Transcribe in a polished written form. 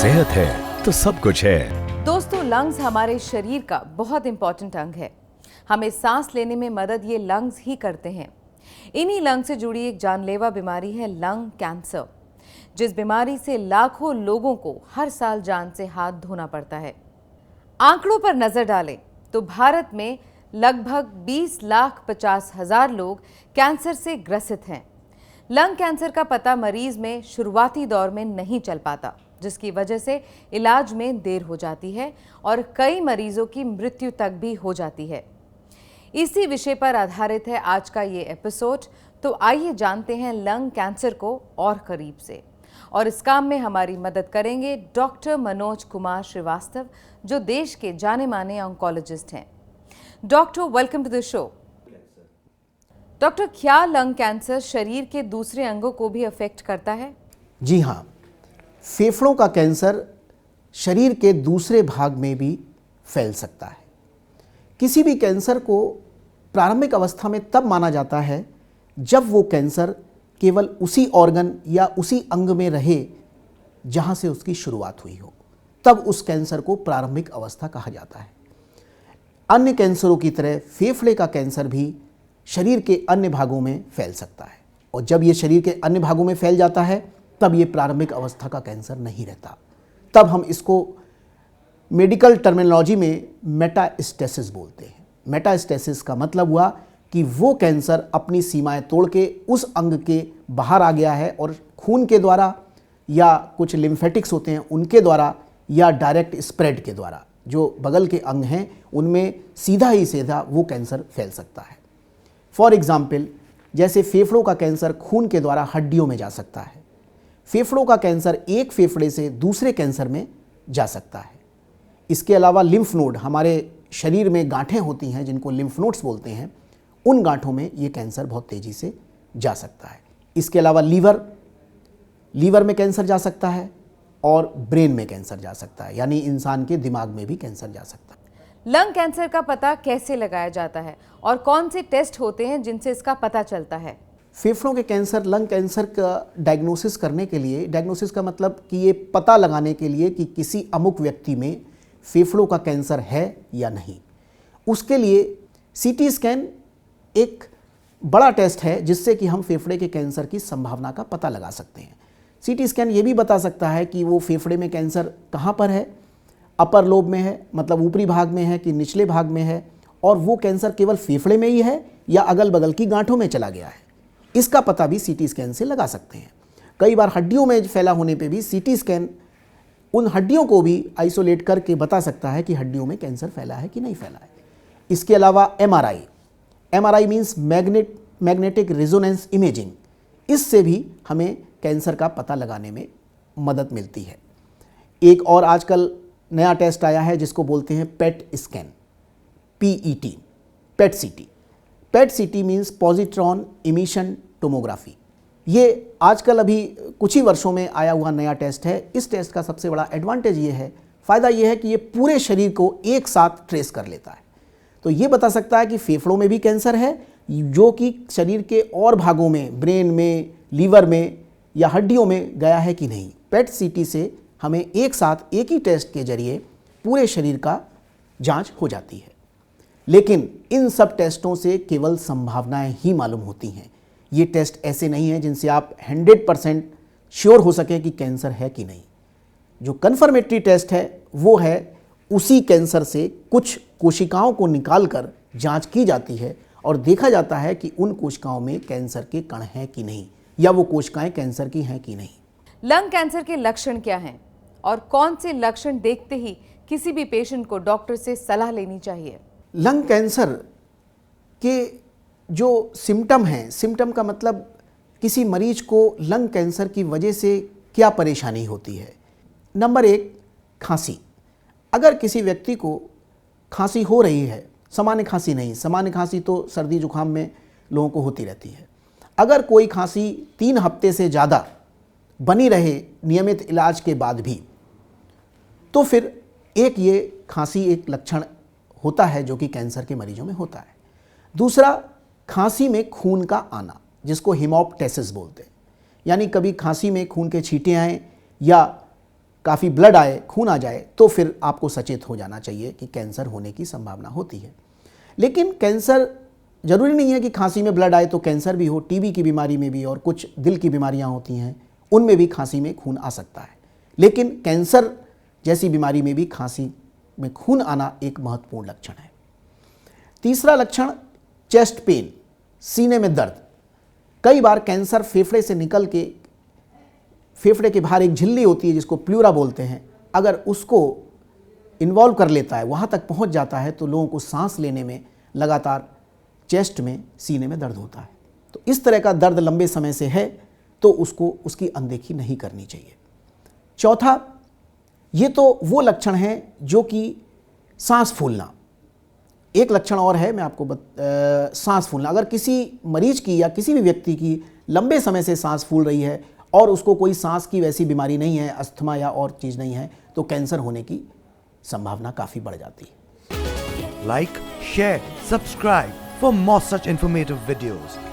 सेहत है तो सब कुछ है। दोस्तों, लंग्स हमारे शरीर का बहुत इंपॉर्टेंट अंग है। हमें सांस लेने में मदद ये लंग्स ही करते हैं। इन्हीं लंग से जुड़ी एक जानलेवा बीमारी है लंग कैंसर, जिस बीमारी से लाखों लोगों को हर साल जान से हाथ धोना पड़ता है। आंकड़ों पर नजर डालें तो भारत में लगभग 20,50,000 लोग कैंसर से ग्रसित हैं। लंग कैंसर का पता मरीज में शुरुआती दौर में नहीं चल पाता, जिसकी वजह से इलाज में देर हो जाती है और कई मरीजों की मृत्यु तक भी हो जाती है। इसी विषय पर आधारित है आज का ये एपिसोड। तो आइए जानते हैं लंग कैंसर को और करीब से। और इस काम में हमारी मदद करेंगे डॉक्टर मनोज कुमार श्रीवास्तव, जो देश के जाने माने ऑन्कोलॉजिस्ट हैं। Doctor, welcome to the show. Doctor, क्या लंग कैंसर शरीर के दूसरे अंगों को भी अफेक्ट करता है? जी हाँ, फेफड़ों का कैंसर शरीर के दूसरे भाग में भी फैल सकता है। किसी भी कैंसर को प्रारंभिक अवस्था में तब माना जाता है जब वो कैंसर केवल उसी ऑर्गन या उसी अंग में रहे जहां से उसकी शुरुआत हुई हो, तब उस कैंसर को प्रारंभिक अवस्था कहा जाता है। अन्य कैंसरों की तरह फेफड़े का कैंसर भी शरीर के अन्य भागों में फैल सकता है, और जब ये शरीर के अन्य भागों में फैल जाता है तब ये प्रारंभिक अवस्था का कैंसर नहीं रहता। तब हम इसको मेडिकल टर्मिनोलॉजी में मेटास्टेसिस बोलते हैं। मेटास्टेसिस का मतलब हुआ कि वो कैंसर अपनी सीमाएं तोड़ के उस अंग के बाहर आ गया है और खून के द्वारा या कुछ लिम्फेटिक्स होते हैं उनके द्वारा या डायरेक्ट स्प्रेड के द्वारा जो बगल के अंग हैं उनमें सीधा ही सीधा वो कैंसर फैल सकता है। फॉर एग्जाम्पल, जैसे फेफड़ों का कैंसर खून के द्वारा हड्डियों में जा सकता है। फेफड़ों का कैंसर एक फेफड़े से दूसरे कैंसर में जा सकता है। इसके अलावा लिम्फ नोड, हमारे शरीर में गांठें होती हैं जिनको लिम्फ नोड्स बोलते हैं, उन गांठों में ये कैंसर बहुत तेज़ी से जा सकता है। इसके अलावा लीवर में कैंसर जा सकता है और ब्रेन में कैंसर जा सकता है, यानी इंसान के दिमाग में भी कैंसर जा सकता है। लंग कैंसर का पता कैसे लगाया जाता है और कौन से टेस्ट होते हैं जिनसे इसका पता चलता है? फेफड़ों के कैंसर, लंग कैंसर का डायग्नोसिस करने के लिए, डायग्नोसिस का मतलब कि ये पता लगाने के लिए कि किसी अमुक व्यक्ति में फेफड़ों का कैंसर है या नहीं, उसके लिए सीटी स्कैन एक बड़ा टेस्ट है जिससे कि हम फेफड़े के कैंसर की संभावना का पता लगा सकते हैं। सीटी स्कैन ये भी बता सकता है कि वो फेफड़े में कैंसर कहाँ पर है, अपर लोब में है मतलब ऊपरी भाग में है कि निचले भाग में है, और वो कैंसर केवल फेफड़े में ही है या अगल बगल की गांठों में चला गया है, इसका पता भी सीटी स्कैन से लगा सकते हैं। कई बार हड्डियों में फैला होने पे भी सीटी स्कैन उन हड्डियों को भी आइसोलेट करके बता सकता है कि हड्डियों में कैंसर फैला है कि नहीं फैला है। इसके अलावा MRI means magnetic resonance imaging, इससे भी हमें कैंसर का पता लगाने में मदद मिलती है। एक और आजकल नया टेस्ट आया है जिसको बोलते हैं पेट स्कैन, PET, पेट सीटी। पेट सीटी मीन्स पॉजिट्रॉन इमिशन टोमोग्राफी। ये आजकल अभी कुछ ही वर्षों में आया हुआ नया टेस्ट है। इस टेस्ट का सबसे बड़ा एडवांटेज ये है, फ़ायदा ये है कि ये पूरे शरीर को एक साथ ट्रेस कर लेता है। तो ये बता सकता है कि फेफड़ों में भी कैंसर है जो कि शरीर के और भागों में, ब्रेन में, लीवर में या हड्डियों में गया है कि नहीं। पेट सीटी से हमें एक साथ एक ही टेस्ट के जरिए पूरे शरीर का जांच हो जाती है। लेकिन इन सब टेस्टों से केवल संभावनाएं ही मालूम होती हैं। ये टेस्ट ऐसे नहीं हैं जिनसे आप 100% श्योर हो सकें कि कैंसर है कि नहीं। जो कन्फर्मेटरी टेस्ट है वो है उसी कैंसर से कुछ कोशिकाओं को निकालकर जांच की जाती है और देखा जाता है कि उन कोशिकाओं में कैंसर के कण हैं कि नहीं, या वो कोशिकाएं कैंसर की हैं कि नहीं। लंग कैंसर के लक्षण क्या हैं और कौन से लक्षण देखते ही किसी भी पेशेंट को डॉक्टर से सलाह लेनी चाहिए? लंग कैंसर के जो सिम्टम हैं, सिम्टम का मतलब किसी मरीज को लंग कैंसर की वजह से क्या परेशानी होती है। नंबर 1, खांसी। अगर किसी व्यक्ति को खांसी हो रही है, सामान्य खांसी नहीं, सामान्य खांसी तो सर्दी जुकाम में लोगों को होती रहती है, अगर कोई खांसी 3 हफ्ते से ज़्यादा बनी रहे नियमित इलाज के बाद भी, तो फिर ये खांसी एक लक्षण होता है जो कि कैंसर के मरीजों में होता है। दूसरा, खांसी में खून का आना, जिसको हेमोप्टेसिस बोलते हैं, यानी कभी खांसी में खून के छींटे आए या काफ़ी ब्लड आए, खून आ जाए, तो फिर आपको सचेत हो जाना चाहिए कि कैंसर होने की संभावना होती है। लेकिन कैंसर ज़रूरी नहीं है कि खांसी में ब्लड आए तो कैंसर भी हो। टीबी की बीमारी में भी और कुछ दिल की बीमारियां होती हैं, उनमें भी खांसी में खून आ सकता है। लेकिन कैंसर जैसी बीमारी में भी खांसी में खून आना एक महत्वपूर्ण लक्षण है। तीसरा लक्षण चेस्ट पेन, सीने में दर्द। कई बार कैंसर फेफड़े से निकल के, फेफड़े के बाहर एक झिल्ली होती है जिसको प्लूरा बोलते हैं, अगर उसको इन्वॉल्व कर लेता है, वहाँ तक पहुँच जाता है, तो लोगों को सांस लेने में लगातार चेस्ट में, सीने में दर्द होता है। तो इस तरह का दर्द लंबे समय से है तो उसको उसकी अनदेखी नहीं करनी चाहिए। चौथा, ये तो वो लक्षण हैं जो कि सांस फूलना। एक लक्षण और है, मैं आपको सांस फूलना। अगर किसी मरीज की या किसी भी व्यक्ति की लंबे समय से सांस फूल रही है और उसको कोई सांस की वैसी बीमारी नहीं है, अस्थमा या और चीज़ नहीं है, तो कैंसर होने की संभावना काफ़ी बढ़ जाती है। Like, share, subscribe for more such informative videos.